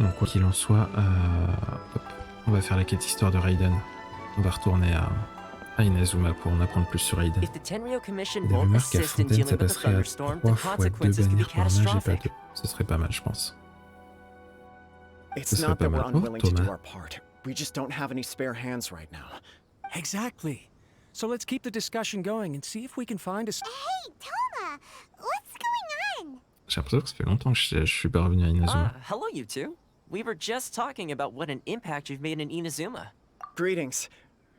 Donc quoi qu'il en soit, hop, on va faire la quête histoire de Raiden. On va retourner à Inazuma pour en apprendre plus sur Raiden. If the Tenryou Commission Des won't rumeurs qu'à assist in Fontaine ça dealing with the passerait à thunderstorm, 3 the fois 2 consequences could be bannières par mage et pas catastrophic. 2. Ce serait pas mal, je pense. Ce It's serait not pas that we're mal. Oh, unwilling to do Thomas. our part. We just don't have any spare hands right now. Exactly. So let's keep the discussion going and see if we can find a... Hey, Toma! What's going on? J'ai l'impression que ça fait longtemps que je suis pas revenu à Inazuma. Hello you two. We were just talking about what an impact you've made in Inazuma. Greetings.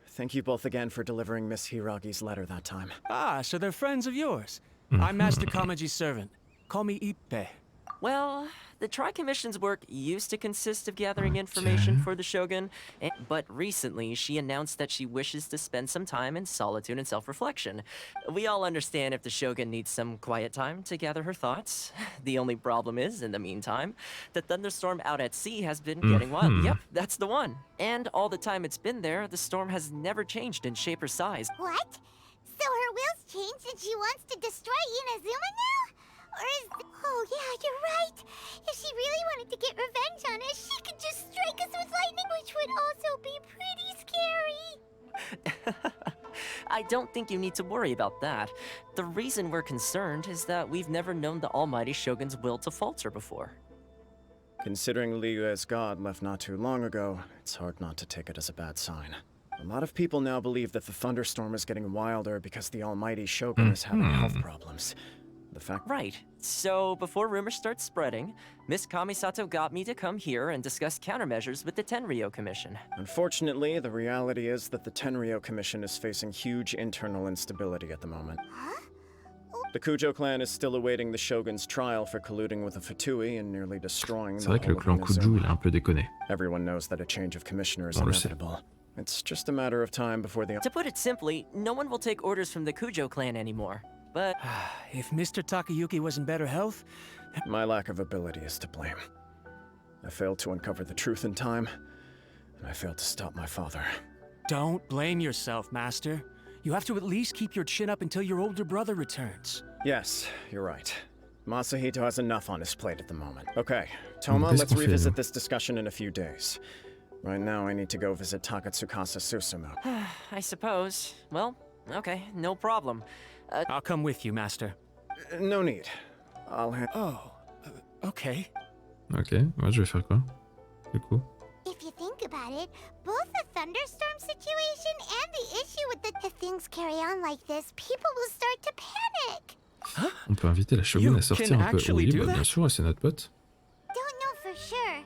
Thank you both again for delivering Miss Hiragi's letter that time. Ah, so they're friends of yours. I'm Master Kamaji's servant. Call me Ippe. Well, the Tri-Commission's work used to consist of gathering information for the Shogun, but recently she announced that she wishes to spend some time in solitude and self-reflection. We all understand if the Shogun needs some quiet time to gather her thoughts. The only problem is, in the meantime, the thunderstorm out at sea has been getting wild. Yep, that's the one. And all the time it's been there, the storm has never changed in shape or size. What? So her will's changed and she wants to destroy Inazuma now? Or is... Oh yeah, you're right. If she really wanted to get revenge on us, she could just strike us with lightning, which would also be pretty scary. I don't think you need to worry about that. The reason we're concerned is that we've never known the Almighty Shogun's will to falter before. Considering Liu as god left not too long ago, it's hard not to take it as a bad sign. A lot of people now believe that the thunderstorm is getting wilder because the Almighty Shogun is having health problems. The fact... Right. So, before rumors start spreading, Miss Kamisato got me to come here and discuss countermeasures with the Tenryou Commission. Unfortunately, the reality is that the Tenryou Commission is facing huge internal instability at the moment. Huh? The Kujo clan is still awaiting the Shogun's trial for colluding with the Fatui and nearly destroying the C'est vrai que le whole clan of Kuju, il Inazuma. est un peu déconné. Everyone knows that a change of commissioner is On le sait. inevitable. It's just a matter of time before the... To put it simply, no one will take orders from the Kujo clan anymore. But If Mr. Takayuki was in better health... My lack of ability is to blame. I failed to uncover the truth in time, and I failed to stop my father. Don't blame yourself, Master. You have to at least keep your chin up until your older brother returns. Yes, you're right. Masahito has enough on his plate at the moment. Okay, Toma, Qu'est-ce let's qu'on fait, revisit nous? this discussion in a few days. Right now, I need to go visit Takatsukasa Susumu. I suppose. Well, okay, no problem. I'll come with you, Master. No need. I'll have... Oh, okay. Ok, moi je vais faire quoi du coup? If you think about it, both the thunderstorm situation and the issue with the... If things carry on like this, people will start to panic. On peut inviter la Shogun You à sortir can un peu. actually Oui, do bah, that? bien sûr, c'est notre pote. Don't know for sure,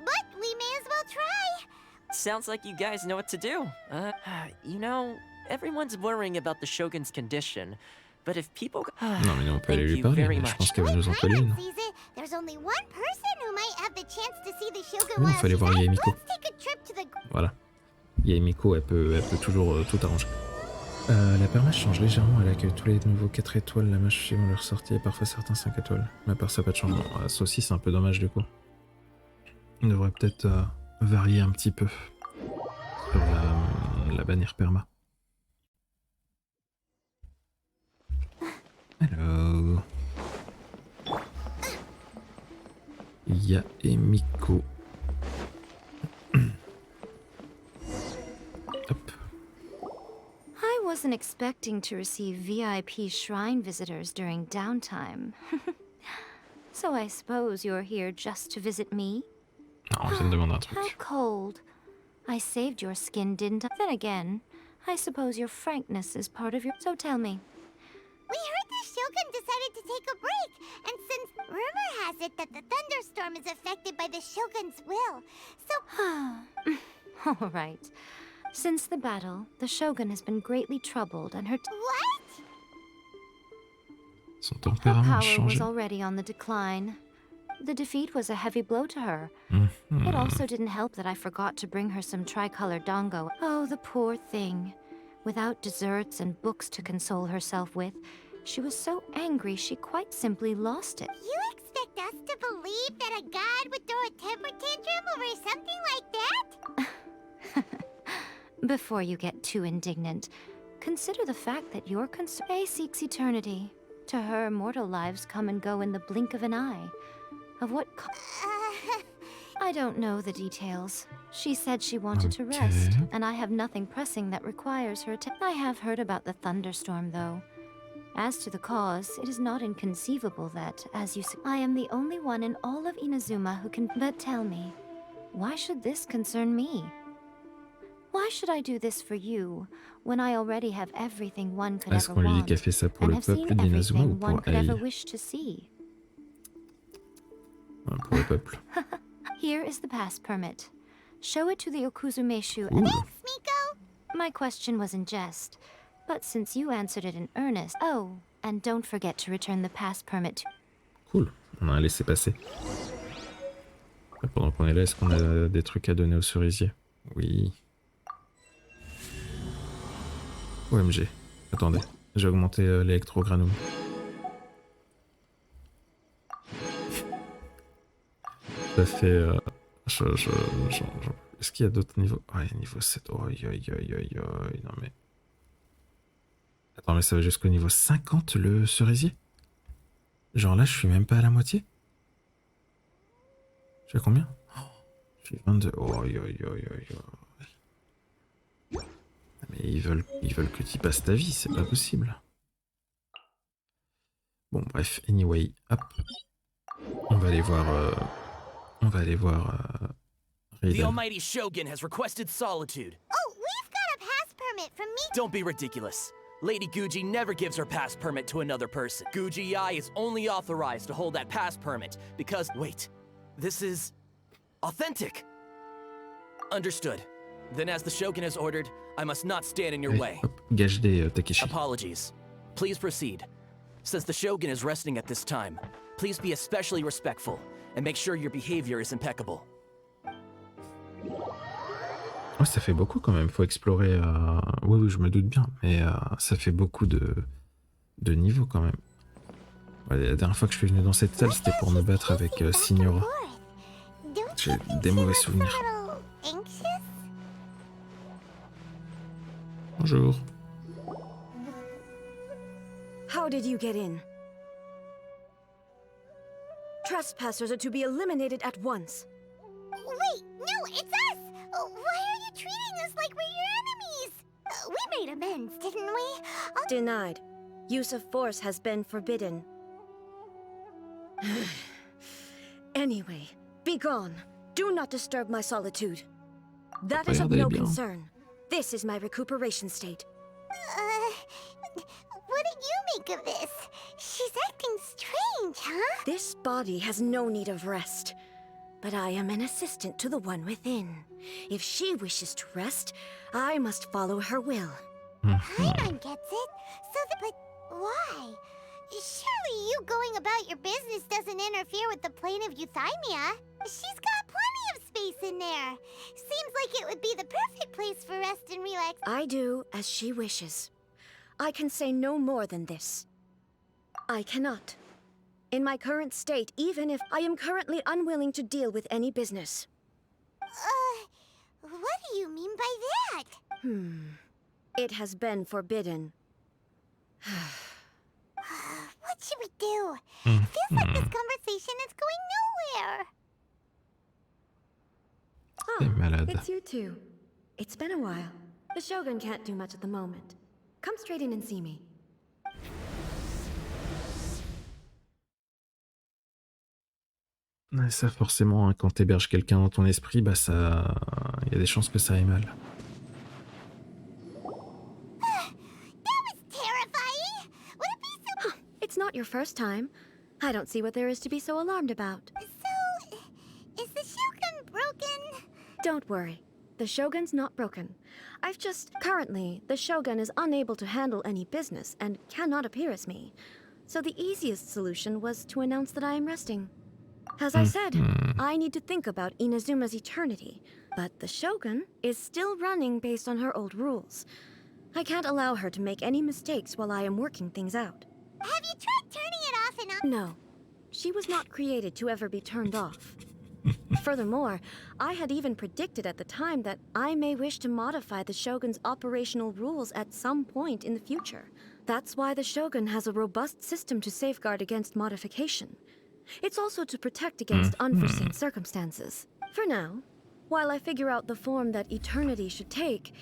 but we may as well try. Sounds like you guys know what to do. You know, everyone's worrying about the Shogun's condition. But if people... Non mais nous on peut aller Thank lui you parler, very mais je much. pense qu'elle va nous When empaler, non? Paimon sees it, there's only one person who might have the chance to see the Shogun Oui, il while fallait she's voir out. Yaemiko. Let's take a trip to the... Voilà. Yaemiko, elle peut toujours tout arranger. La permage change légèrement, elle accueille tous les nouveaux 4 étoiles, la mage suivant leur sortie et parfois certains 5 étoiles. Mais à part ça, pas de changement. Ça aussi, c'est un peu dommage du coup. On devrait peut-être varier un petit peu sur la bannière perma. Hello. Yaemiko. Hop. I wasn't expecting to receive VIP shrine visitors during downtime. So I suppose you're here just to visit me? Non, on vient de demander un How truc. cold. I saved your skin, didn't I? Then again, I suppose your frankness is part of your... So tell me, We heard the Shogun decided to take a break, and since rumor has it that the thunderstorm is affected by the Shogun's will, so... all right. Since the battle, the Shogun has been greatly troubled and her What? Son her tempérament a power changé. was already on the decline. The defeat was a heavy blow to her. Mhm. It also didn't help that I forgot to bring her some tricolor dango. Oh, the poor thing. Without desserts and books to console herself with, she was so angry she quite simply lost it. You expect us to believe that a god would throw a temper tantrum over something like that? Before you get too indignant, consider the fact that your concern seeks eternity. To her, mortal lives come and go in the blink of an eye. Of what I don't know the details. She said she wanted to rest, and I have nothing pressing that requires her to. I have heard about the thunderstorm, though. As to the cause, it is not inconceivable that, as you say, I am the only one in all of Inazuma who can. But tell me, why should this concern me? Why should I do this for you, when I already have everything one could Est-ce ever qu'on lui dit want, qu'elle fait ça pour and le have seen peuple d'Inazuma ou everything one pour could ever elle? wish to see? Pour le peuple. Here is the pass permit. Show it to the Okuzumeshu. Ooh. Thanks, Miko. My question was in jest, but since you answered it in earnest. Oh, and don't forget to return the pass permit to. Cool, on a laissé passer. Pendant qu'on est là, est-ce qu'on a des trucs à donner au cerisier? Oui. OMG. Attendez, j'ai augmenté l'électrogranum. Ça fait... Est-ce qu'il y a d'autres niveaux? Ouais, niveau 7. Oh, non mais... Attends, mais ça va jusqu'au niveau 50 le cerisier? Genre là, je suis même pas à la moitié? Je suis à combien? Je suis 22. Oh, mais ils veulent que tu passes ta vie, c'est pas possible. Bon, bref, anyway, hop. On va aller voir... The Raiden. almighty Shogun has requested solitude. Oh, we've got a pass permit from Miko. Don't be ridiculous. Lady Guji never gives her pass permit to another person. Guji I is only authorized to hold that pass permit because... Wait, this is... authentic. Understood. Then as the Shogun has ordered, I must not stand in your way. Hop, gage des Takeshi. Apologies. Please proceed. Since the Shogun is resting at this time, please be especially respectful and make sure your behavior is impeccable. Ouais, ça fait beaucoup quand même, faut explorer... Oui, je me doute bien, mais ça fait beaucoup de niveaux quand même. Ouais, la dernière fois que je suis venu dans cette salle, c'était pour me battre avec Signora. J'ai des mauvais souvenirs. Bonjour. How did you get in? Trespassers are to be eliminated at once. Wait, no, it's us! Why are you treating us like we're your enemies? We made amends, didn't we? Denied. Use of force has been forbidden. Anyway, be gone. Do not disturb my solitude. That is of no concern. This is my recuperation state. What do you make of this? She's acting strange, huh? This body has no need of rest. But I am an assistant to the one within. If she wishes to rest, I must follow her will. Paimon gets it. But why? Surely you going about your business doesn't interfere with the plane of euthymia. She's got plenty of space in there. Seems like it would be the perfect place for rest and relax. I do as she wishes. I can say no more than this. I cannot. In my current state, even if I am currently unwilling to deal with any business. What do you mean by that? It has been forbidden. What should we do? It feels like this conversation is going nowhere. It's you two. It's been a while. The Shogun can't do much at the moment. Come straight in and see me. Ouais, ça forcément, hein, quand t'héberges quelqu'un dans ton esprit, bah ça... Il y a des chances que ça aille mal. It's not your first time. I don't see what there is to be so alarmed about. So, is the Shogun broken? Don't worry. The Shogun's not broken. I've just... Currently, the Shogun is unable to handle any business and cannot appear as me. So the easiest solution was to announce that I am resting. As I said, I need to think about Inazuma's eternity, but the Shogun is still running based on her old rules. I can't allow her to make any mistakes while I am working things out. Have you tried turning it off and on? No. She was not created to ever be turned off. Furthermore, I had even predicted at the time that I may wish to modify the Shogun's operational rules at some point in the future. That's why the Shogun has a robust system to safeguard against modification. It's also to protect against unforeseen circumstances. For now, while I figure out the form that eternity should take,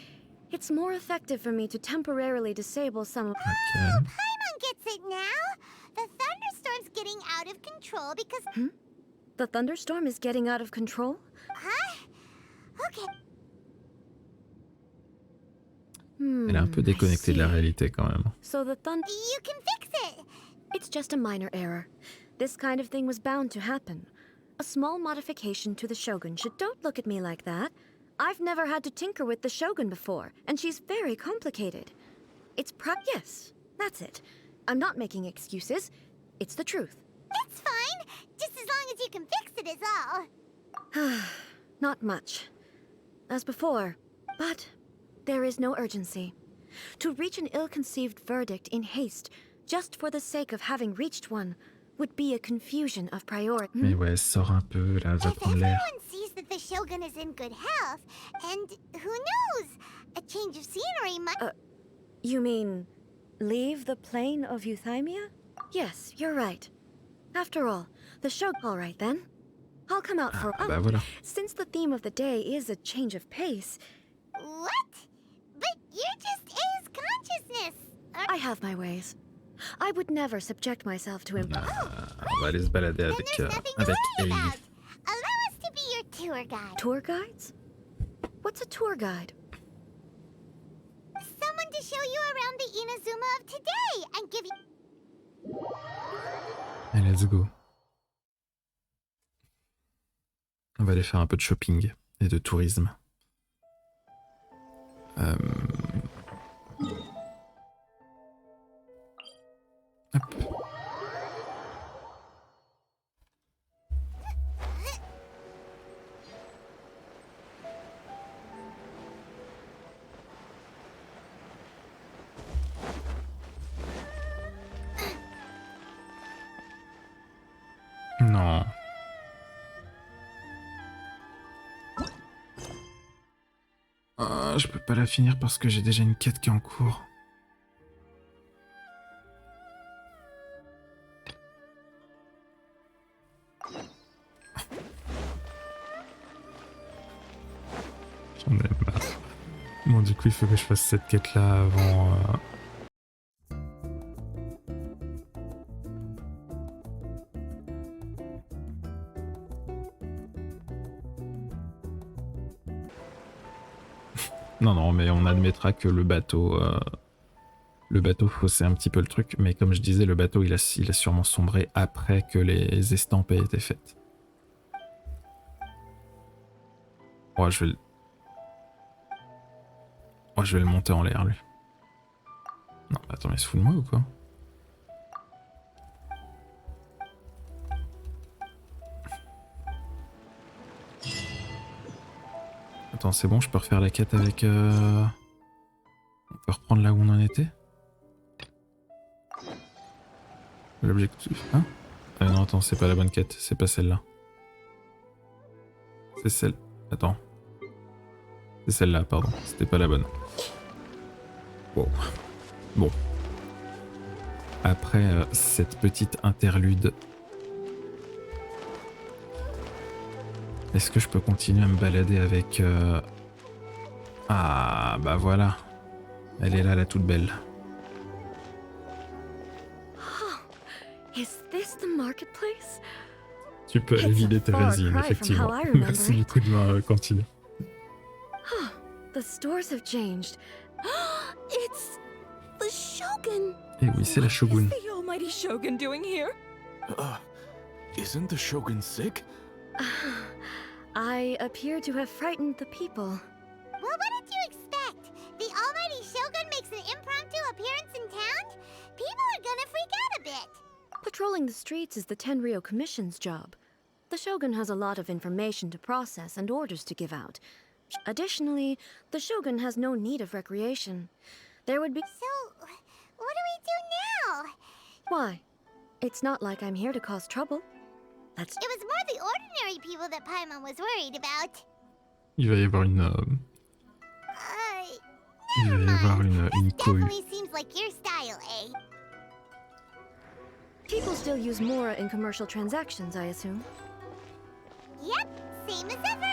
it's more effective for me to temporarily disable some of... Ok. Paimon gets it now. The thunderstorm's getting out of control because... The thunderstorm is getting out of control? Huh? Okay. Elle est un peu déconnectée de la réalité quand même. So the thunder... You can fix it. It's just a minor error. This kind of thing was bound to happen. A small modification to the Shogun should... Don't look at me like that. I've never had to tinker with the Shogun before, and she's very complicated. It's Yes, that's it. I'm not making excuses. It's the truth. It's fine. Just as long as you can fix it is all. Not much. As before. But there is no urgency. To reach an ill-conceived verdict in haste, just for the sake of having reached one, would be a confusion of priority. Mais ouais, elle sort un peu, là, elle va If prendre l'air. everyone sees that the Shogun is in good health, and who knows, a change of scenery might... You mean, leave the plane of Euthymia? Yes, you're right. After all, the Shogun... All right then. I'll come out for... Bah voilà. Since the theme of the day is a change of pace... What? But you're just A's consciousness. I have my ways. I would never subject myself to him. On va aller se balader Then avec, there's nothing to avec worry A. about. Allow us to be your tour guide. Tour guides? What's a tour guide? Someone to show you around the Inazuma of today and give you... Allez, let's go. On va aller faire un peu de shopping et de tourisme. Hop. Non. Je peux pas la finir parce que j'ai déjà une quête qui est en cours. J'en ai marre. Bon, du coup, il faut que je fasse cette quête-là avant... Non, mais on admettra que le bateau faussait un petit peu le truc, mais comme je disais, le bateau il a sûrement sombré après que les estampes aient été faites. Oh, je vais le monter en l'air, lui. Non, attends, mais il se fout de moi ou quoi? Attends, c'est bon, je peux refaire la quête avec... On peut reprendre là où on en était? L'objectif... Hein? Non, attends, c'est pas la bonne quête, c'est pas celle-là. C'est celle... Attends. C'est celle-là, pardon, c'était pas la bonne. Wow. Bon. Après cette petite interlude... Est-ce que je peux continuer à me balader avec... Ah, bah voilà. Elle est là, la toute belle. Is this the marketplace? Tu peux aller vider tes résines, effectivement. Merci beaucoup de me continuer. The stores have changed. It's the Shogun. Et oui, c'est la Shogun. What's the almighty Shogun doing here? Isn't the Shogun sick? I appear to have frightened the people. Well, what did you expect? The almighty Shogun makes an impromptu appearance in town? People are gonna freak out a bit. Patrolling the streets is the Tenryou Commission's job. The Shogun has a lot of information to process and orders to give out. Additionally, the Shogun has no need of recreation. There would be... So, what do we do now? Why? It's not like I'm here to cause trouble. That's... It was more the ordinary people that Paimon was worried about. Il va y avoir une... Il va y avoir une cohue. Definitely seems like your style, eh? People still use Mora in commercial transactions, I assume. Yep, same as ever.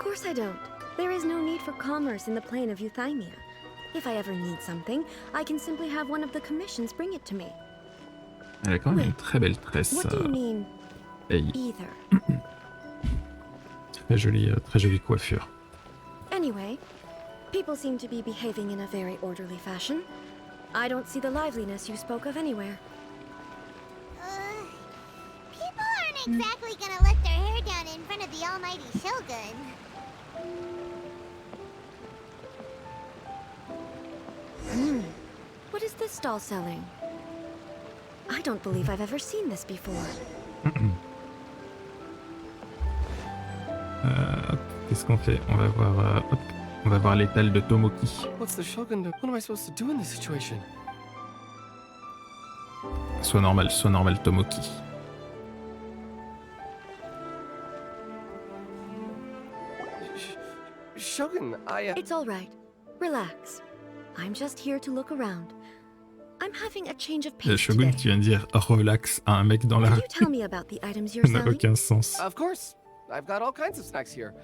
course I don't. There is no need for commerce in the plane of euthymia. If I ever need something, I can simply have one of the commissions bring it to me. Elle a quand même une très belle tresse. What do you mean, Hey. either? Très jolie coiffure. Anyway, people seem to be behaving in a very orderly fashion. I don't see the liveliness you spoke of anywhere. People aren't exactly gonna let their hair down in front of the almighty Shogun. What is this stall selling? I don't believe I've ever seen this before. Qu'est-ce qu'on fait? On va voir, hop, on va voir l'étal de Tomoki. What's the Shogun do? What am I supposed to do in this situation? Sois normal, Tomoki. Shogun, It's all right. Relax. I'm just here to look around. I'm having a change of Le pace Shogun today. qui vient de dire relax à un mec dans la Can rue. you tell me about the items you're Ça n'a selling? aucun sens. Of course. I've got all kinds of snacks here.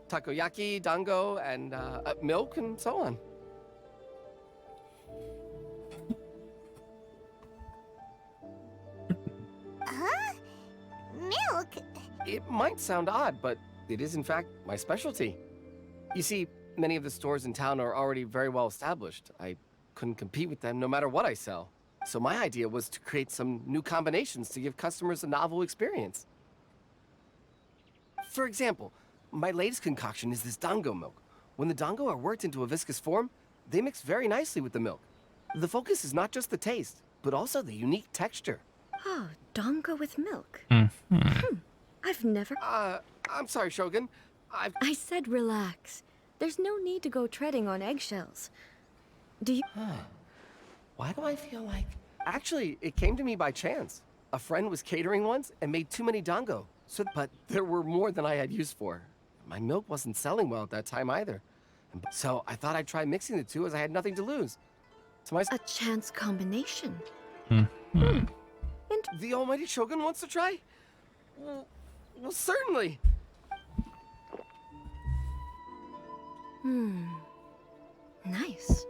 Takoyaki, dango, and milk, and so on. Huh? Milk? It might sound odd, but it is in fact my specialty. You see, many of the stores in town are already very well established. I couldn't compete with them no matter what I sell. So my idea was to create some new combinations to give customers a novel experience. For example, my latest concoction is this dango milk. When the dango are worked into a viscous form, they mix very nicely with the milk. The focus is not just the taste, but also the unique texture. Oh, dango with milk. Mhm. I've never... I'm sorry, Shogun. I said relax. There's no need to go treading on eggshells. Do you... Why do I feel like... Actually, it came to me by chance. A friend was catering once and made too many dango. But there were more than I had use for. My milk wasn't selling well at that time either. So I thought I'd try mixing the two as I had nothing to lose. To my... A chance combination. Mhm. The almighty Shogun wants to try? Well, certainly. Nice.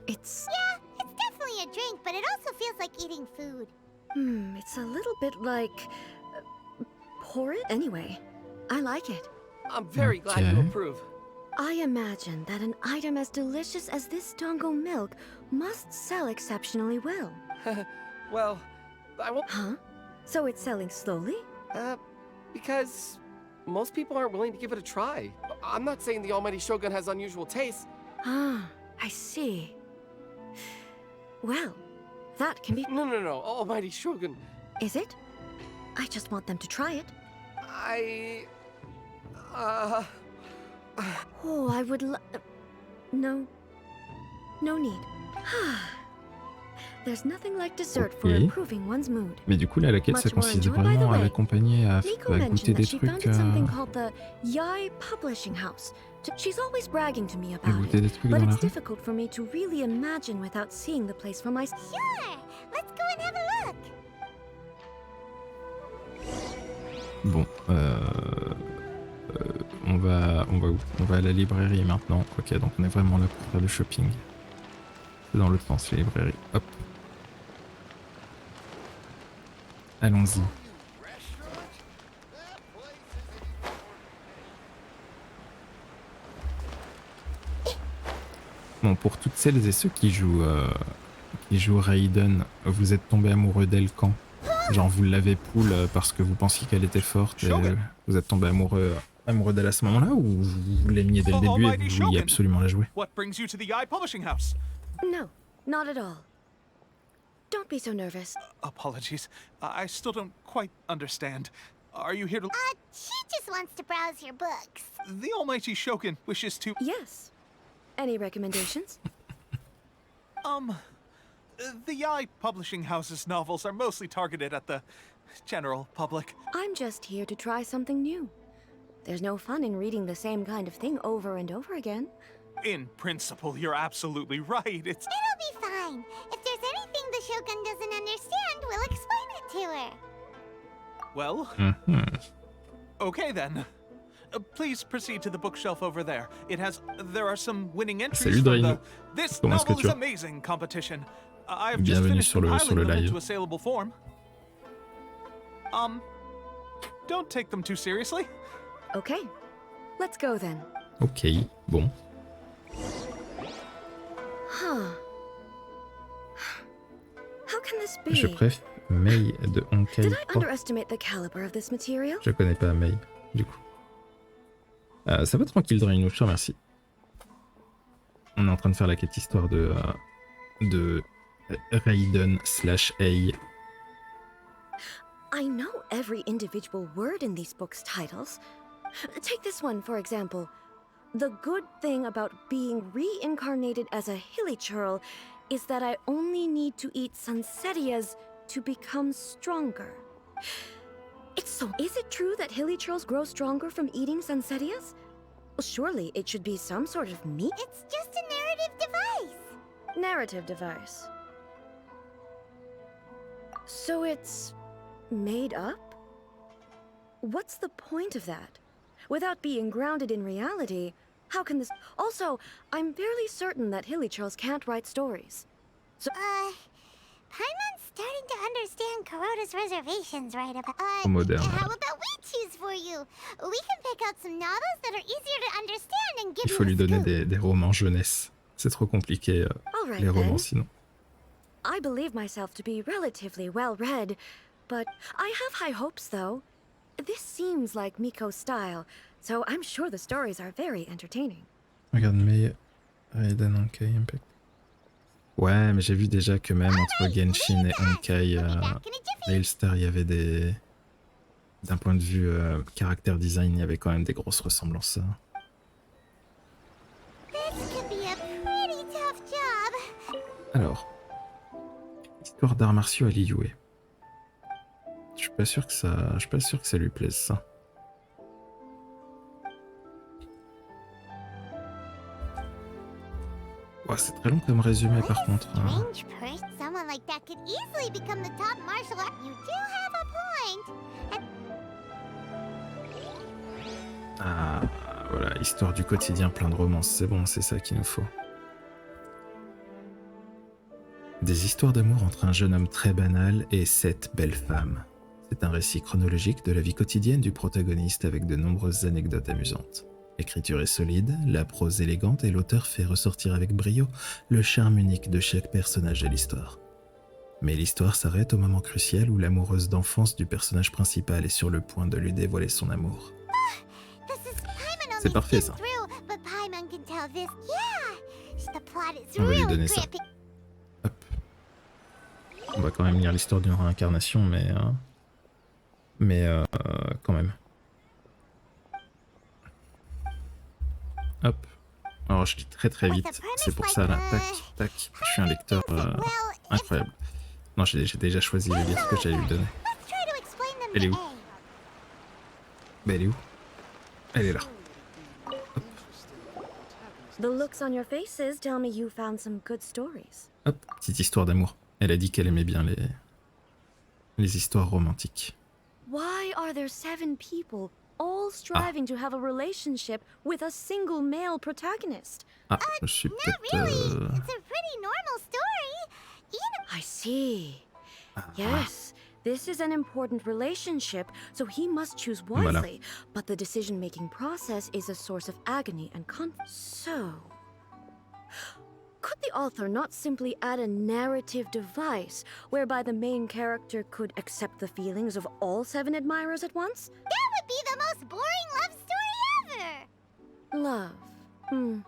It's... Yeah, it's definitely a drink, but it also feels like eating food. It's a little bit like... porridge? Anyway, I like it. I'm very glad you Okay. approve. I imagine that an item as delicious as this dango milk must sell exceptionally well. Well, I won't... Huh? So it's selling slowly? Because most people aren't willing to give it a try. I'm not saying the almighty Shogun has unusual tastes. Ah, I see. Well, that can be... No, almighty Shogun. Is it? I just want them to try it. Oh, I would No. No need. There's nothing like dessert for Ok. improving one's mood. Mais du coup, là, la quête, ça Much more consiste enjoy- by the vraiment à way, l'accompagner à Nico goûter mentioned des that she trucs, founded something called the Yai Publishing House. She's always bragging to me à about goûter it, des trucs but dans la it's rue. difficult for me to really imagine without seeing the place for myself. Sure, let's go and have a look. Bon, on va où? On va à la librairie maintenant. Ok, donc on est vraiment là pour faire le shopping. C'est dans l'autre sens, la librairie. Hop. Allons-y. Bon, pour toutes celles et ceux qui jouent Raiden, vous êtes tombé amoureux d'elle quand? Genre vous l'avez poule parce que vous pensiez qu'elle était forte et vous êtes tombé amoureux d'elle à ce moment-là, ou vous l'aimiez dès le début et vous vouliez absolument la jouer? What brings you to the Yai Publishing House? No, not at all. Don't be so nervous. Apologies. I still don't quite understand. Are you here to... She just wants to browse your books. The almighty Shogun wishes to... Yes. Any recommendations? The Yai Publishing House's novels are mostly targeted at the general public. I'm just here to try something new. There's no fun in reading the same kind of thing over and over again. In principle, you're absolutely right. It's... It'll be fine. If there's anything the Shogun doesn't understand, we'll explain it to her. Well, Mhm. okay then. please proceed to the bookshelf over there. There are some winning entries Salut from Drain. This Comment est-ce que novel tu is vas? amazing competition. I have just Bienvenue finished sur le compiling them live. into a saleable form. Don't take them too seriously. Okay, let's go then. Ok, bon. Huh. How can this be? Je préfère Mei de Honkai Did I 3. underestimate the caliber of this material? Je connais pas Mei, du coup. Ça va tranquille, Drain, je te remercie. On est en train de faire la quête histoire de Raiden / A. I know every individual word in these books' titles. Take this one, for example. The good thing about being reincarnated as a hilly churl is that I only need to eat sunsettias to become stronger. Is it true that hilly churls grow stronger from eating sunsettias? Well, surely it should be some sort of meat. It's just a narrative device. Narrative device. So it's made up? What's the point of that? Without being grounded in reality, how can this... Also, I'm fairly certain that hilly churls can't write stories. So... Paimon's starting to understand Kuroda's reservations right about... Moderne. How about we choose for you? We can pick out some novels that are easier to understand and give Il faut lui you the donner scoop. des romans jeunesse. C'est trop compliqué, All right, les romans, then. sinon. I believe myself to be relatively well-read, but I have high hopes, though. This seems like Miko's style, so I'm sure the stories are very entertaining. Regarde, Mei, Raiden, Honkai, Impact. Ouais, mais j'ai vu déjà que même entre Genshin et Honkai, Hailstar, il y avait des... D'un point de vue caractère design, il y avait quand même des grosses ressemblances. This could be a pretty tough job. Alors, histoire d'arts martiaux à Liyue. Je suis pas sûr que ça lui plaise, ça. Ouais, c'est très long comme résumé par contre. Hein. Strange person. Someone like that could easily become the top martial art. You do have a point. Ah, voilà, histoire du quotidien plein de romances, c'est bon, c'est ça qu'il nous faut. Des histoires d'amour entre un jeune homme très banal et 7 belles femmes. C'est un récit chronologique de la vie quotidienne du protagoniste avec de nombreuses anecdotes amusantes. L'écriture est solide, la prose élégante et l'auteur fait ressortir avec brio le charme unique de chaque personnage de l'histoire. Mais l'histoire s'arrête au moment crucial où l'amoureuse d'enfance du personnage principal est sur le point de lui dévoiler son amour. C'est parfait ça. On va lui donner ça. Hop. On va quand même lire l'histoire d'une réincarnation, mais quand même. Hop. Alors je lis très très vite, c'est pour ça là, tac, tac, je suis un lecteur incroyable. Non, j'ai déjà choisi le livre que j'allais lui donner. Elle est où? Bah elle est où? Elle est là. The looks on your faces tell me you found some good stories. Hop, petite histoire d'amour. Elle a dit qu'elle aimait bien les histoires romantiques. Why are there 7 people all striving to have a relationship with a single male protagonist? Ah, je suis peut-être... It's a pretty normal story. I see. Yes, this is an important relationship, so he must choose wisely. But the decision-making process is a source of agony and conflict. So, could the author not simply add a narrative device whereby the main character could accept the feelings of all 7 admirers at once? That would be the most boring love story ever. Love.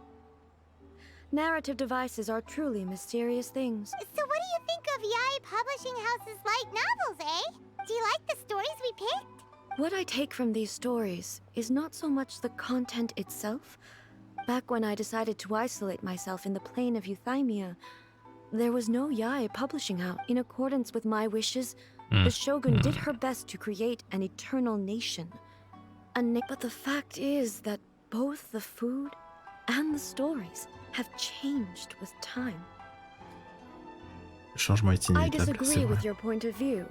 Narrative devices are truly mysterious things. So what do you think of Yae Publishing House's light novels, eh? Do you like the stories we picked? What I take from these stories is not so much the content itself. Back when I decided to isolate myself in the plane of Euthymia, there was no Yae Publishing House. In accordance with my wishes, the Shogun did her best to create an eternal nation. But the fact is that both the food and the stories have changed with time. Le changement est I inévitable, c'est disagree vrai. with your point of view.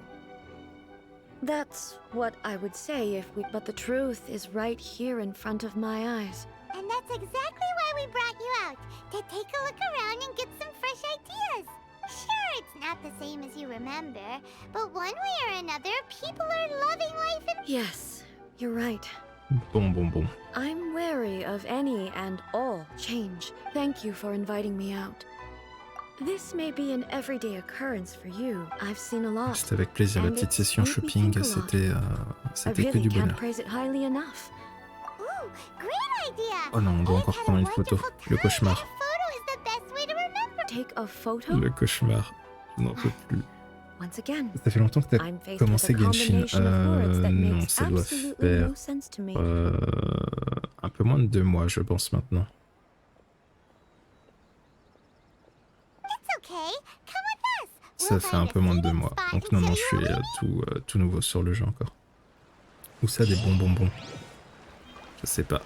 That's what I would say if we... But the truth is right here in front of my eyes. And that's exactly why we brought you out, to take a look around and get some fresh ideas. Sure, it's not the same as you remember, but one way or another, people are loving life and... Yes, you're right. Bon. I'm wary of any and all change. Thank you for inviting me out. This may be an everyday occurrence for you. I've seen a lot. C'était avec plaisir. La petite session shopping, c'était que du bonheur. Praise it highly enough. Ooh, great idea! Oh non, on doit encore prendre une photo. Le cauchemar. Take a photo? Le cauchemar. Je n'en peux plus. Once again, Ça fait longtemps que t'as commencé Genshin. Non, ça doit faire un peu moins de 2 mois, je pense, maintenant. Ça fait un peu moins de 2 mois. Donc non, je suis tout nouveau sur le jeu encore. Où ça, des bonbons? Je sais pas.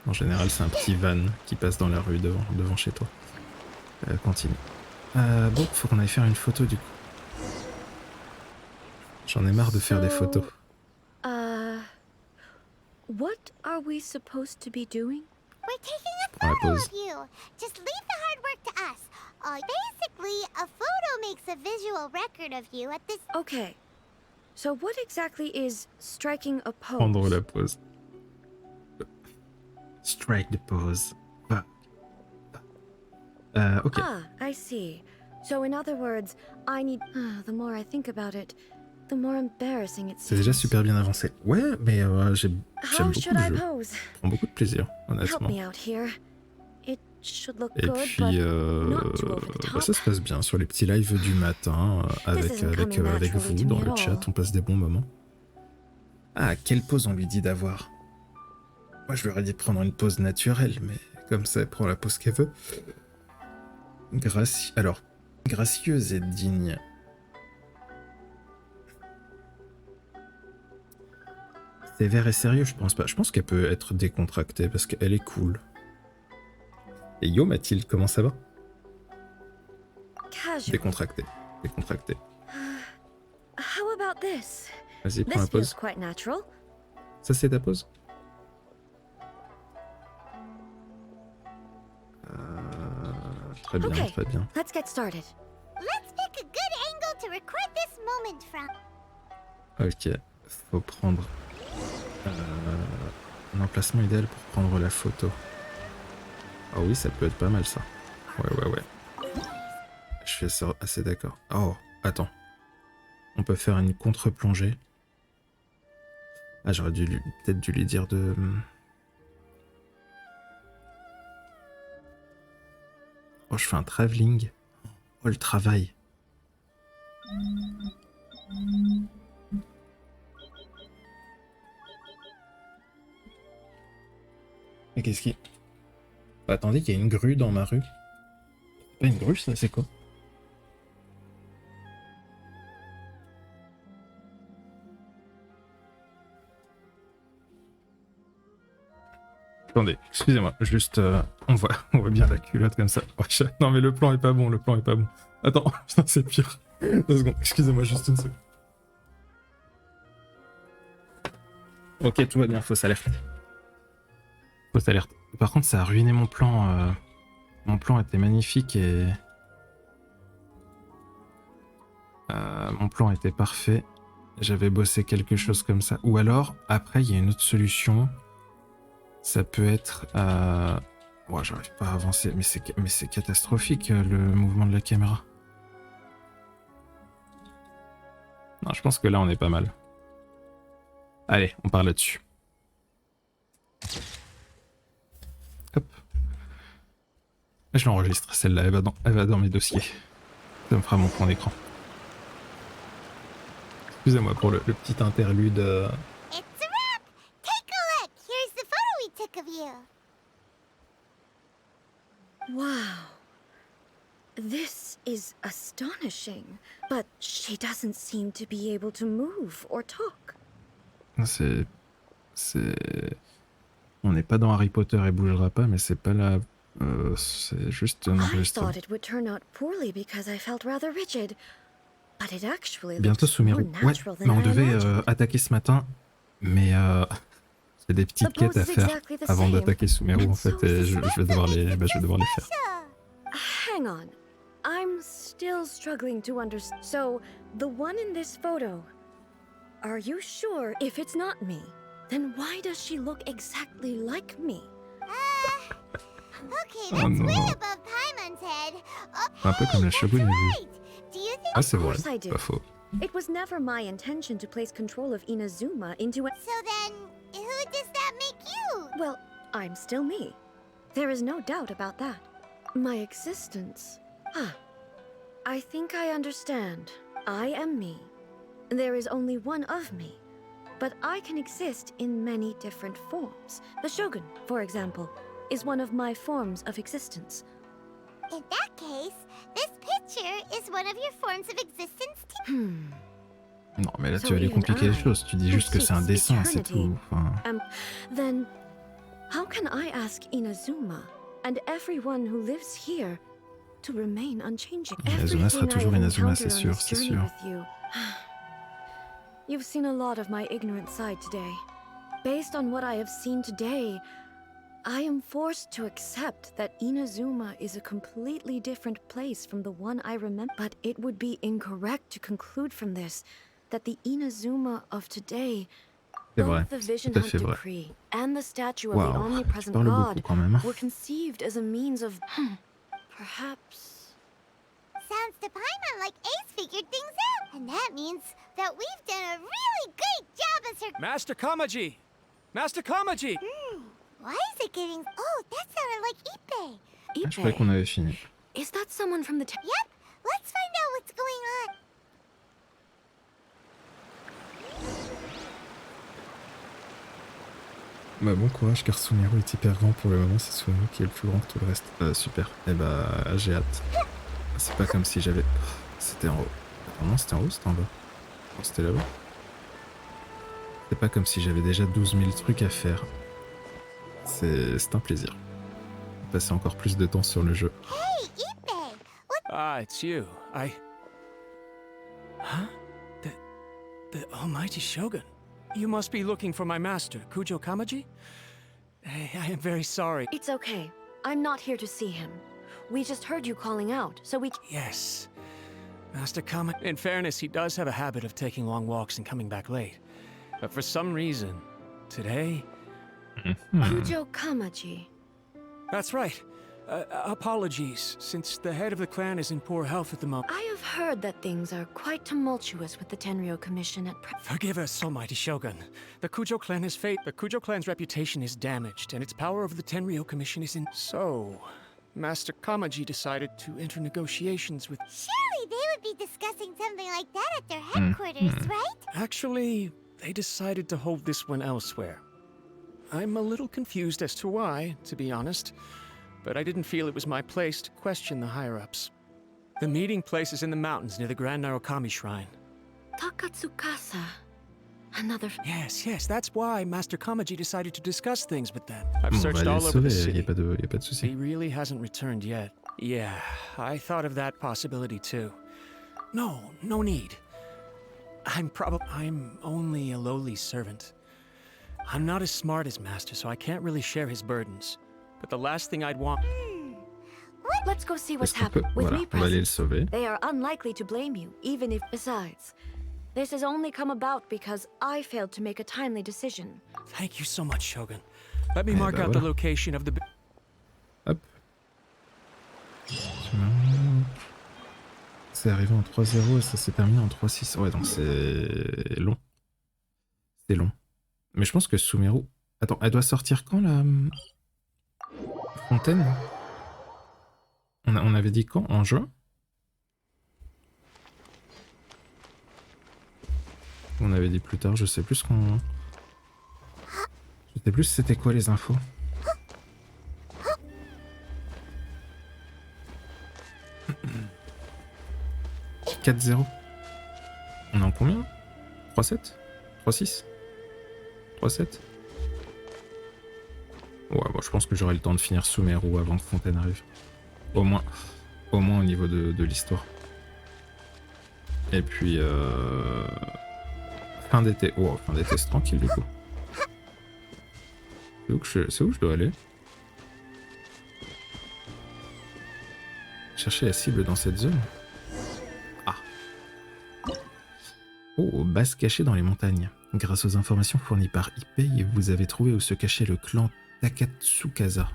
En général, c'est un petit van qui passe dans la rue devant chez toi. Continue. Bon, faut qu'on aille faire une photo du coup. J'en ai marre de faire des photos. What are we supposed to be doing? We're taking a photo of you. Just leave the hard work to us. Basically, a photo makes a visual record of you at this... Okay. So what exactly is striking a pose? Prendre la pose. Strike the pose. Okay. Ah, I see. So in other words, I need... the more I think about it, the more embarrassing it seems. C'est déjà super bien avancé. Ouais, mais j'aime beaucoup le jeu. Je prends beaucoup de plaisir, honnêtement. Et puis, ça se passe bien sur les petits lives du matin, avec vous dans le chat, on passe des bons moments. Ah, quelle pause on lui dit d'avoir? Moi, je lui aurais dit de prendre une pause naturelle, mais comme ça, elle prend la pause qu'elle veut. Alors, gracieuse et digne. Sévère et sérieux, je pense pas. Je pense qu'elle peut être décontractée parce qu'elle est cool. Et yo Mathilde, comment ça va? Décontractée. Vas-y, prends la pause. Ça, c'est ta pause? Très bien, très bien. Let's get started. Let's pick a good angle to record this moment from. Ok, faut prendre un emplacement idéal pour prendre la photo. Ah oui, ça peut être pas mal ça. Ouais. Je suis assez d'accord. Oh, attends. On peut faire une contre-plongée. Ah, j'aurais peut-être dû lui dire de... Oh, je fais un travelling. Oh, le travail. Mais qu'est-ce qui... Bah, attendez, il y a une grue dans ma rue. C'est pas une grue, ça, c'est quoi? Attendez, excusez-moi, juste, on voit bien la culotte comme ça. Oh, non mais le plan est pas bon, Attends, putain, c'est pire. 2 secondes, excusez-moi juste une seconde. Ok, tout va bien, fausse alerte. Par contre, ça a ruiné mon plan. Mon plan était magnifique et... mon plan était parfait. J'avais bossé quelque chose comme ça. Ou alors, après, il y a une autre solution. Ça peut être... Oh, j'arrive pas à avancer, mais c'est catastrophique le mouvement de la caméra. Non, je pense que là on est pas mal. Allez, on part là-dessus. Hop. Je l'enregistre, celle-là, elle va dans mes dossiers. Ça me fera mon fond d'écran. Excusez-moi pour le petit interlude. Of you. Wow. This is astonishing, but she doesn't seem to be able to move or talk. On n'est pas dans Harry Potter et bougera pas, mais c'est pas là. C'est juste un enregistrement. I thought it would turn out poorly because I felt rather rigid. But it actually Bientôt looks more Sumeru. Ouais, natural mais than on I devait imagined. attaquer ce matin, mais c'est des petites The pose quêtes à is faire exactly the avant same. d'attaquer Sumeru en And fait, so is et the je vais devoir les, bah, je vais devoir les faire. Hang on. I'm still struggling to understand. So, the one in this photo, are you sure if it's not me? Then why does she look exactly like me? Okay, that's way above Paimon's head. Un peu comme la Shogun et vous. Do you think Ah c'est vrai, course I do. pas faux. It was never my intention to place control of Inazuma into a... so? Then, who does that make you? Well, I'm still me. There is no doubt about that. My existence... I think I understand. I am me. There is only one of me. But I can exist in many different forms. The Shogun, for example, is one of my forms of existence. In that case, this picture is one of your forms of existence too. Non mais là So tu vas aller even compliquer les I, choses, tu dis who juste que c'est un seeks dessin, c'est eternity, tout. Enfin... Then, how can I ask Inazuma and everyone who lives here to remain unchanging? Inazuma sera Everything I toujours have Inazuma, encountered c'est on sûr, this c'est journey sûr. with you. You've seen a lot of my ignorant side today. Based on what I have seen today, I am forced to accept that Inazuma is a completely different place from the one I remember. But it would be incorrect to conclude from this that the Inazuma of today, C'est vrai, both the Vision tout à Hunt fait vrai. decree and the statue of Waouh, the tu omnipresent parles beaucoup god quand même. were conceived as a means of, perhaps... Sounds to Paimon like Ace figured things out. And that means that we've done a really great job as her... Master Kamaji! Master Kamaji! Why is it getting... Oh, that sounded like Ippei. Ah, je croyais qu'on avait fini. Is that someone from the... Yep, let's find out what's going on. Bah bon courage car Sumeru est hyper grand pour le moment, c'est Sumeru qui est le plus grand que tout le reste. Super, et bah j'ai hâte. C'est pas comme si j'avais... C'était en haut. Attends, non c'était en haut ou c'était en bas? Non c'était là-bas. C'est pas comme si j'avais déjà 12 000 trucs à faire. C'est un plaisir. Passer encore plus de temps sur le jeu. Hey, Ippei! What... Ah, it's you. Huh? The almighty Shogun. You must be looking for my master, Kujo Kamaji? I am very sorry. It's okay. I'm not here to see him. We just heard you calling out, so we... Yes. Master Kamaji... In fairness, he does have a habit of taking long walks and coming back late. But for some reason, today... Kujo Kamaji. That's right. Apologies, since the head of the clan is in poor health at the moment. I have heard that things are quite tumultuous with the Tenryo Commission at present. Forgive us, almighty Shogun. The Kujo clan is The Kujo clan's reputation is damaged, and its power over the Tenryo Commission is in... So, Master Kamaji decided to enter negotiations with... Surely they would be discussing something like that at their headquarters, right? Actually, they decided to hold this one elsewhere. I'm a little confused as to why, to be honest, but I didn't feel it was my place to question the higher-ups. The meeting place is in the mountains near the Grand Narukami Shrine. Takatsukasa. Another... Yes, that's why Master Kamaji decided to discuss things with them. I've On va searched aller all le over the sauver, y city. a pas de souci. He really hasn't returned yet. Yeah, I thought of that possibility too. No need. I'm only a lowly servant. I'm not as smart as Master, so I can't really share his burdens. But the last thing I'd want... Let's go see what's Est-ce qu'on peut... happened. With Voilà, me on va aller le present, sauver. they are unlikely to blame you, even if... Besides, this has only come about because I failed to make a timely decision. Thank you so much, Shogun. Let me Eh mark bah out the voilà. location of the... Hop. C'est arrivé en 3-0 et ça s'est terminé en 3-6. Ouais, donc c'est long. C'est long. Mais je pense que Sumeru... Attends, elle doit sortir quand, la fontaine? On avait dit quand? En juin? On avait dit plus tard, je sais plus ce qu'on... Je sais plus c'était quoi les infos. « 4-0 ». On est en combien? 3-7 3-6 3-7. Ouais, bon, je pense que j'aurai le temps de finir Sumeru avant que Fontaine arrive. Au moins au niveau de l'histoire. Et puis fin d'été. Oh, fin d'été c'est tranquille du coup. C'est où je dois aller? Chercher la cible dans cette zone. Ah. Oh, base cachée dans les montagnes. Grâce aux informations fournies par IP, vous avez trouvé où se cachait le clan Takatsukaza.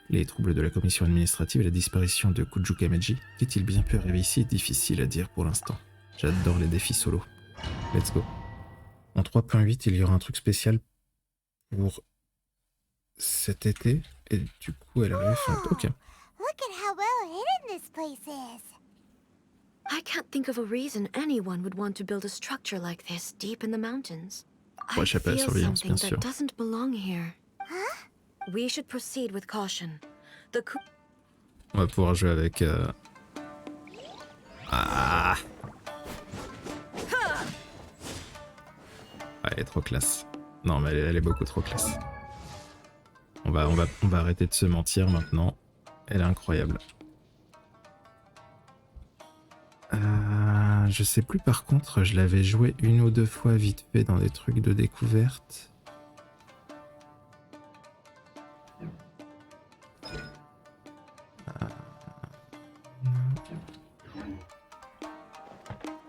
Les troubles de la commission administrative et la disparition de Kujukamaji. Qu'est-il bien pu arriver ici? Difficile à dire pour l'instant. J'adore les défis solo. Let's go. En 3.8, il y aura un truc spécial pour cet été. Et du coup, elle arrive fin août. Ok. Look at how well hidden this place is. I can't think of a reason anyone would want to build a structure like this deep in the mountains. Pour I échapper à la feel surveillance, something bien sûr. that doesn't belong here. Huh? We should proceed with caution. The On va pouvoir jouer avec... Ah, elle est trop classe. Non, mais elle est beaucoup trop classe. On va arrêter de se mentir maintenant. Elle est incroyable. Je sais plus par contre, je l'avais joué une ou deux fois vite fait dans des trucs de découverte.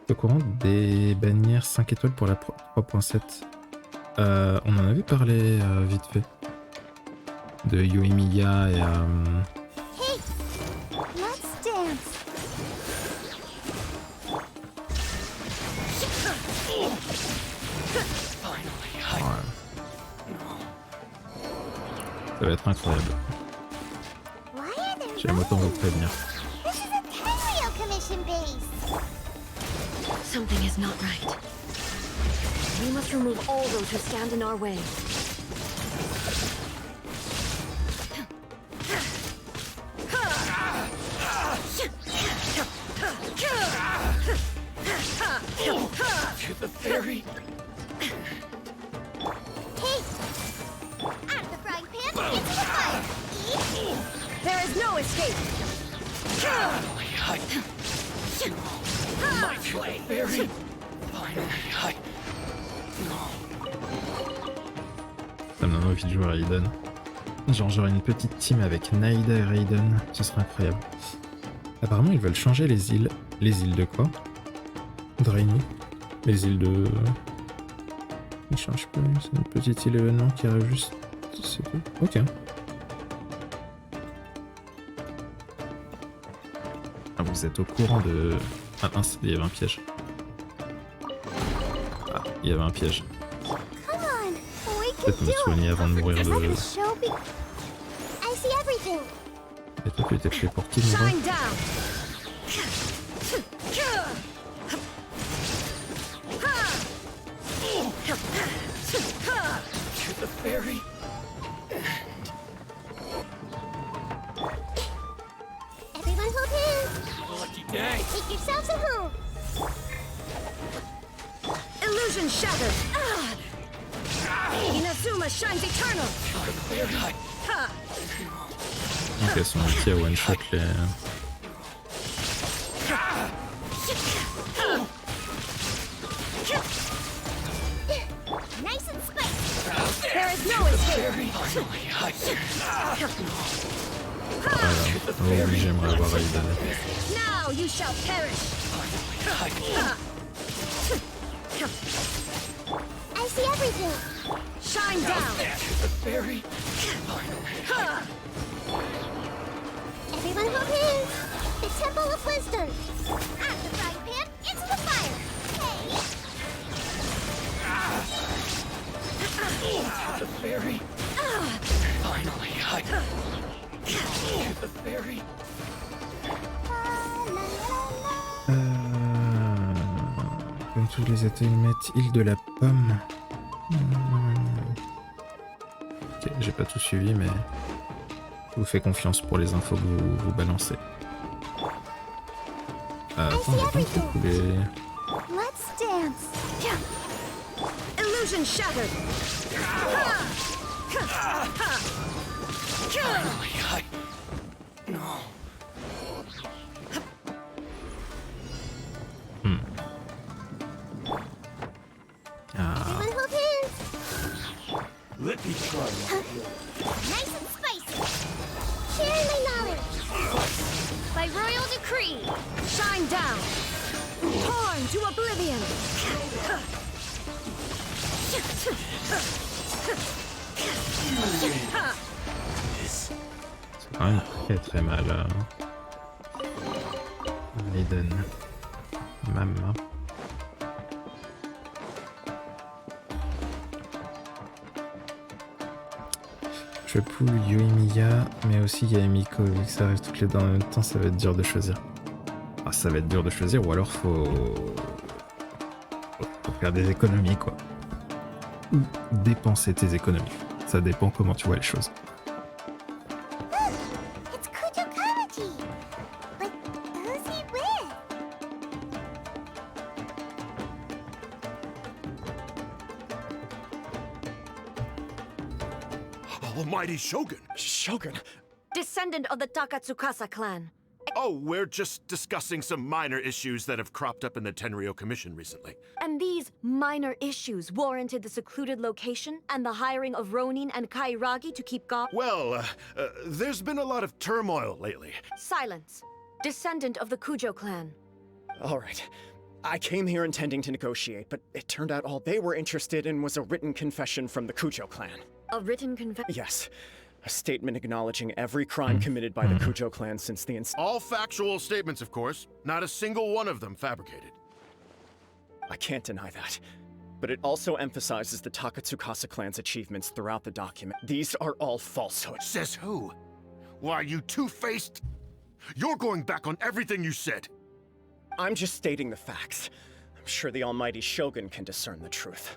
Au courant des bannières 5 étoiles pour la 3.7. On en avait parlé vite fait. De Yoimiya et... Hey, let's dance. Ça va être incroyable. Why are there J'aime autant vous prévenir. This is a Tenryou commission base. Something is not right. We must remove all those who stand in our way. To the ferry. Hey, out of the frying pan into the fire. Eat. There is no escape. My ferry. Finally, Ça me donne envie de jouer à Raiden. Genre j'aurai une petite team avec Naïda et Raiden, ce serait incroyable. Apparemment ils veulent changer les îles. Les îles de quoi? De Rainy. Les îles de... Ils changent pas, c'est une petite île événement qui arrive juste... C'est tout. Ok. Ah, vous êtes au courant de... Ah mince, il y avait un piège. Ah, il y avait un piège. Come on, we can Peut-être me do soigner it. avant de mourir I'm de... gonna show be- I see everything. Et toi tu étais fait pour qui, Nouveau? Shine down. to the ferry. Everyone hold hands. Lucky day. Make yourselves at home. Illusion shattered. Inazuma shines eternal. Ok, son ulti à one shot les... Nice and spicy. There is no escape. Voilà. Oh oui, j'aimerais avoir Raiden. Now you shall perish. I see everything. Shine down. To the ferry. Everyone hold hands. The Temple of Wisdom. Out of the frying pan into the fire. Hey. To the ferry. Finally, to the ferry. Comme tous les ateliers mettent île de la pomme. Ok, j'ai pas tout suivi, mais je vous fais confiance pour les infos que vous balancez. Attends, j'ai pas un truc où les... Let's dance. Illusion shattered. Nice and spicy. Share my knowledge. By royal decree, shine down. Torn to oblivion. C'est quand même très très mal. Raiden. Maman. Je pull Yoimiya, mais aussi Yaemiko. Vu que ça arrive toutes les deux en même temps, ça va être dur de choisir. Ah, ça va être dur de choisir, ou alors faut faire des économies, quoi. Ou dépenser tes économies. Ça dépend comment tu vois les choses. It's Kujo Kamaji. But who's he with? Almighty Shogun! Shogun! Descendant of the Takatsukasa clan. Oh, we're just discussing some minor issues that have cropped up in the Tenryou Commission recently. And these minor issues warranted the secluded location and the hiring of Ronin and Kairagi to keep guard. Well, there's been a lot of turmoil lately. Silence. Descendant of the Kujo clan. All right. I came here intending to negotiate, but it turned out all they were interested in was a written confession from the Kujo clan. A written confession? Yes. A statement acknowledging every crime committed by the Kujo clan since the All factual statements, of course. Not a single one of them fabricated. I can't deny that. But it also emphasizes the Takatsukasa clan's achievements throughout the document. These are all falsehoods. Says who? Why, you two-faced... You're going back on everything you said. I'm just stating the facts. I'm sure the almighty Shogun can discern the truth.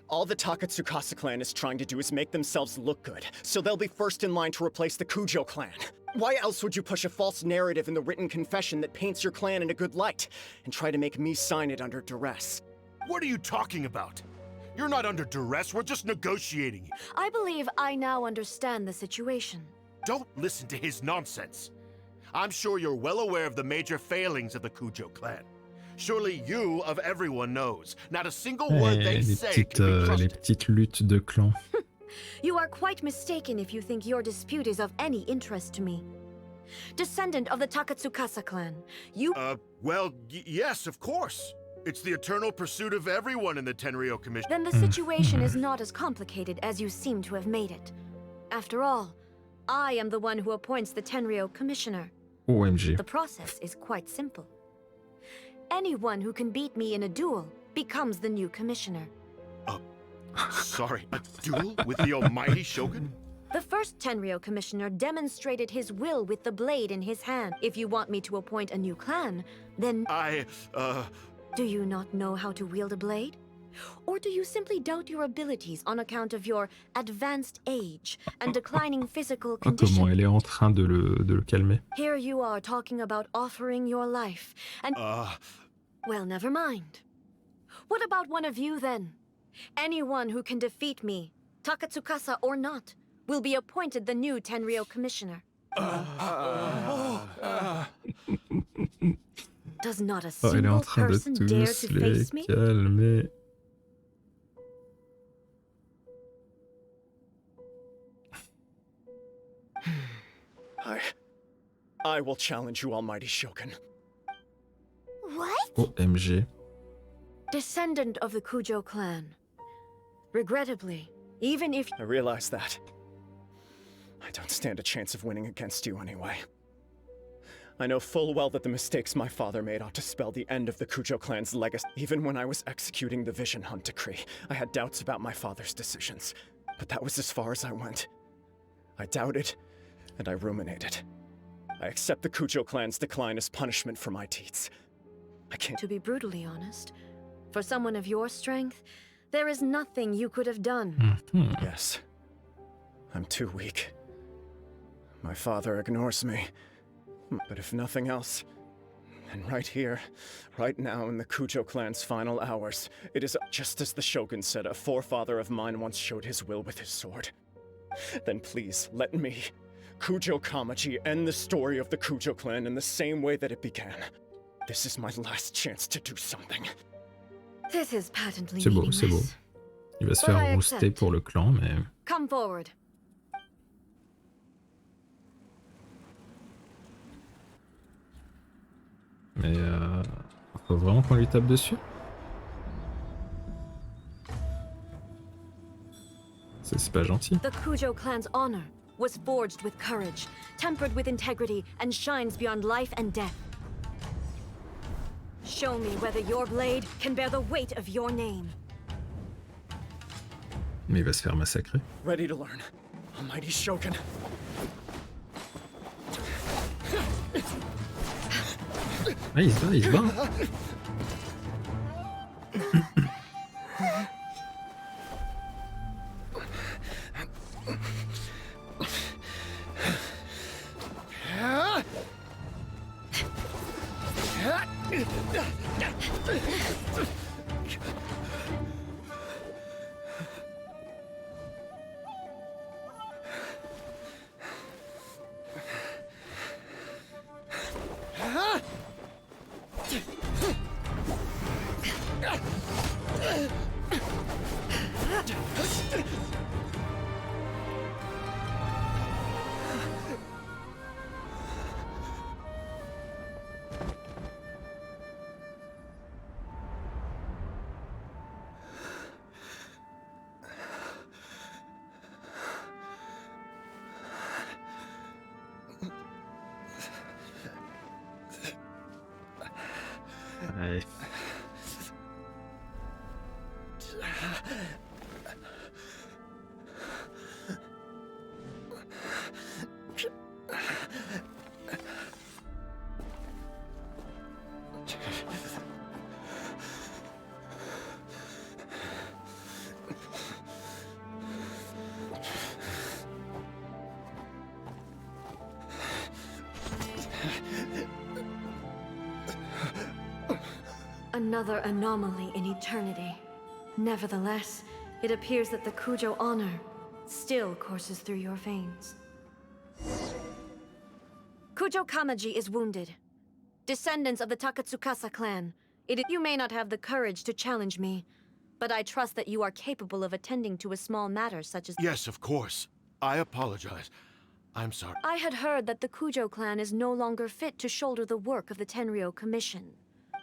All the Takatsukasa clan is trying to do is make themselves look good, so they'll be first in line to replace the Kujo clan. Why else would you push a false narrative in the written confession that paints your clan in a good light, and try to make me sign it under duress? What are you talking about? You're not under duress, we're just negotiating. I believe I now understand the situation. Don't listen to his nonsense. I'm sure you're well aware of the major failings of the Kujo clan. Surely you, of everyone, knows. Not a single word they say can be les trusted. petites luttes de clan. You are quite mistaken if you think your dispute is of any interest to me. Descendant of the Takatsukasa clan, you... Well, yes, of course. It's the eternal pursuit of everyone in the Tenryou Commission. Then the situation is not as complicated as you seem to have made it. After all, I am the one who appoints the Tenryou Commissioner. OMG. The process is quite simple. Anyone who can beat me in a duel becomes the new commissioner. Sorry, a duel with the almighty Shogun? The first Tenryou commissioner demonstrated his will with the blade in his hand. If you want me to appoint a new clan, then... Do you not know how to wield a blade? Or do you simply doubt your abilities on account of your advanced age and declining physical condition? Comment elle est en train de le calmer. Here you are talking about offering your life, and... Well, never mind. What about one of you, then? Anyone who can defeat me, Takatsukasa or not, will be appointed the new Tenryou commissioner. Does not a Elle est en single train de person dare tous to les face me? calmer. I will challenge you, almighty Shogun. What? OMG. Descendant of the Kujo clan. Regrettably, even if... I realize that. I don't stand a chance of winning against you anyway. I know full well that the mistakes my father made ought to spell the end of the Kujo clan's legacy. Even when I was executing the Vision Hunt decree, I had doubts about my father's decisions. But that was as far as I went. I doubted, and I ruminated. I accept the Kujo clan's decline as punishment for my deeds. I can't... To be brutally honest, for someone of your strength, there is nothing you could have done. Yes. I'm too weak. My father ignores me. But if nothing else, then right here, right now in the Kujo clan's final hours, it is just as the Shogun said a forefather of mine once showed his will with his sword. Then please, let me, Kujo Kamaji, end the story of the Kujo clan in the same way that it began. This is my last chance to do something. This is patently C'est beau, c'est beau. meaningless. Il va se But I faire rouster accept. pour le clan, mais... Come forward. Mais faut vraiment qu'on lui tape dessus? C'est pas gentil. The Kujo clan's honor was forged with courage, tempered with integrity, and shines beyond life and death. Show me whether your blade can bear the weight of your name. Mais il va se faire massacrer. Ready to learn. Almighty Shogun. Ah, il se bat, il se bat. Ouais. Another anomaly in eternity. Nevertheless, it appears that the Kujo honor still courses through your veins. Kujo Kamaji is wounded. Descendants of the Takatsukasa clan, you may not have the courage to challenge me, but I trust that you are capable of attending to a small matter such as— Yes, of course. I apologize. I'm sorry. I had heard that the Kujo clan is no longer fit to shoulder the work of the Tenryou Commission.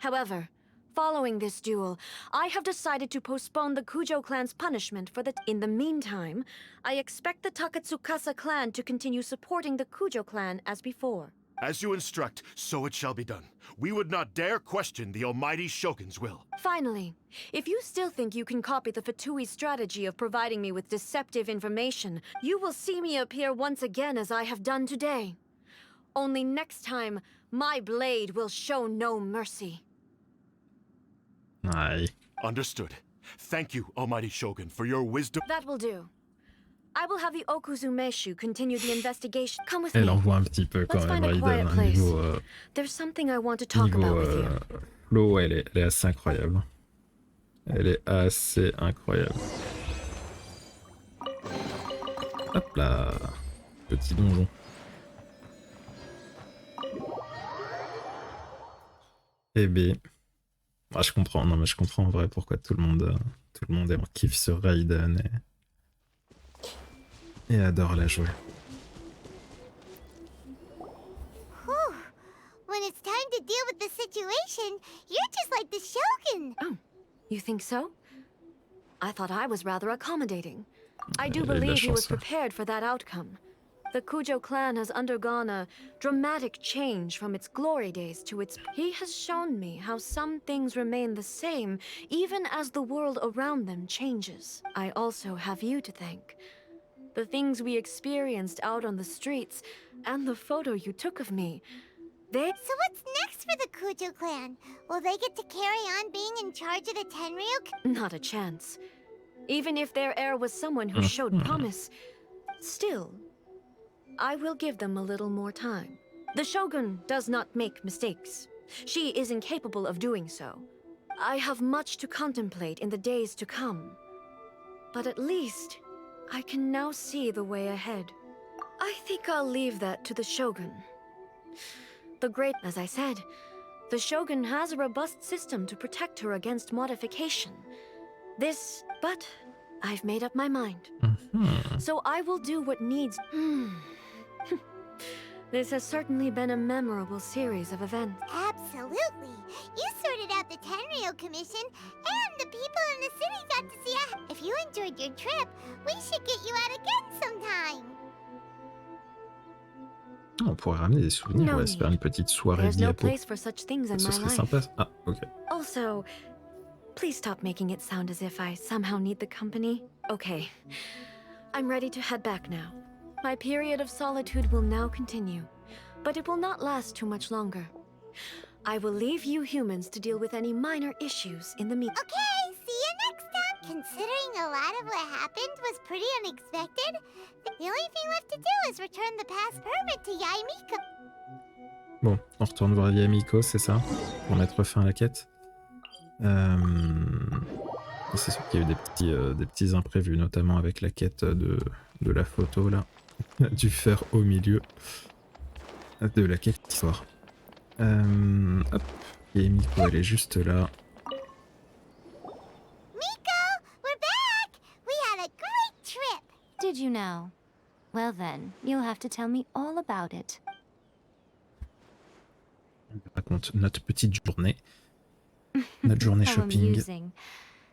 However, following this duel, I have decided to postpone the Kujo clan's punishment for the— In the meantime, I expect the Takatsukasa clan to continue supporting the Kujo clan as before. As you instruct, so it shall be done. We would not dare question the almighty Shogun's will. Finally, if you still think you can copy the Fatui's strategy of providing me with deceptive information, you will see me appear once again as I have done today. Only next time, my blade will show no mercy. Aye. Understood. Thank you, almighty Shogun, for your wisdom. That will do. I will have the Okuzumeshu continue the investigation. Come with Elle me. envoie un petit peu quand Let's même find a quiet Raiden. place. Niveau, There's something I want to talk about with you. flow, elle est assez incroyable. Elle est assez incroyable. Hop là. Petit donjon. Eh bien. Ah, je comprends, non mais je comprends en vrai pourquoi tout le monde est en kiff sur Raiden et adore la jouer. Whew. When it's time to deal with the situation, you're just like the Shogun. Oh, you think so? I thought I was rather accommodating. I do Elle a eu de la believe he was chance, hein. prepared for that outcome. The Kujo clan has undergone a dramatic change from its glory days to its— He has shown me how some things remain the same even as the world around them changes. I also have you to thank. The things we experienced out on the streets, and the photo you took of me, they— So what's next for the Kujo clan? Will they get to carry on being in charge of the Tenryou? Not a chance. Even if their heir was someone who showed promise, still, I will give them a little more time. The Shogun does not make mistakes. She is incapable of doing so. I have much to contemplate in the days to come. But at least, I can now see the way ahead. I think I'll leave that to the Shogun. As I said, the Shogun has a robust system to protect her against modification. But I've made up my mind. So I will do what needs. This has certainly been a memorable series of events. Absolutely. You sorted out the Tenryou Commission, and the people in the city got to see us. If you enjoyed your trip, we should get you out again sometime. On pourrait ramener des souvenirs, No ouais, se faire une petite soirée There's no diapo. place for such things in Ce my serait life. sympa. Ah, ok. Also, please stop making it sound as if I somehow need the company. Okay, I'm ready to head back now. My period of solitude will now continue, but it will not last too much longer. I will leave you humans to deal with any minor issues in the meantime. Okay, see you next time. Considering a lot of what happened was pretty unexpected, the only thing left to do is return the pass permit to Yaimiko. Bon, on retourne voir Yamiko, c'est ça? Pour mettre fin à la quête. C'est sûr qu'il y a eu des petits imprévus, notamment avec la quête de la photo, là. Du fer au milieu de la quête histoire. Hop, Yamiko, elle est juste là. Miko, we're back! We had a great trip! Did you know? Well then, you'll have to tell me all about it. On raconte notre petite journée. Notre journée How shopping. amusing.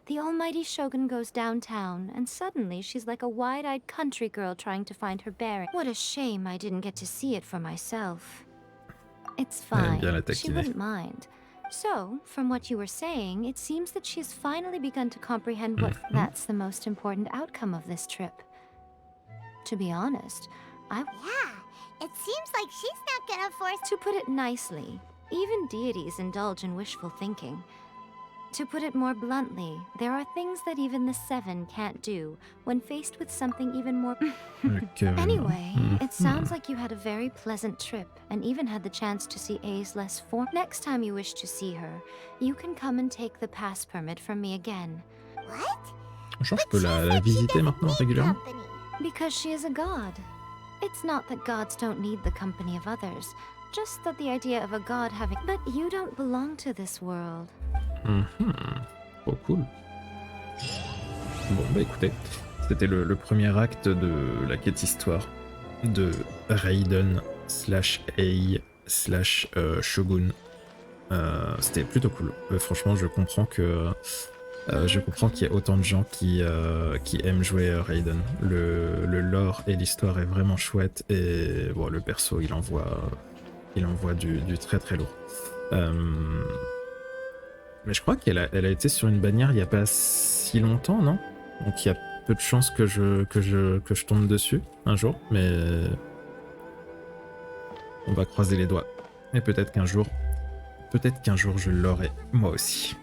The almighty Shogun goes downtown, and suddenly she's like a wide-eyed country girl trying to find her bearing. What a shame I didn't get to see it for myself. It's Elle aime fine. bien la She taquiner. wouldn't mind. So, from what you were saying, it seems that she's finally begun to comprehend what that's the most important outcome of this trip. To be honest, Yeah, it seems like she's not gonna force. To put it nicely, even deities indulge in wishful thinking. To put it more bluntly, there are things that even the Seven can't do when faced with something even more... Anyway, it sounds like you had a very pleasant trip and even had the chance to see A's less form. Next time you wish to see her, you can come and take the pass permit from me again. What? Genre, je peux la visiter maintenant régulièrement? Company. Because she is a god. It's not that gods don't need the company of others, just that the idea of a god having... But you don't belong to this world. Trop cool. Bon, bah écoutez, c'était le premier acte de la quête histoire de Raiden /A/ Shogun. C'était plutôt cool. Franchement, je comprends qu'il y ait autant de gens qui aiment jouer Raiden. Le lore et l'histoire est vraiment chouette et bon, le perso il envoie du très très lourd. Mais je crois qu'elle a été sur une bannière il n'y a pas si longtemps, non? Donc il y a peu de chances que je tombe dessus un jour, mais on va croiser les doigts. Et peut-être qu'un jour je l'aurai moi aussi.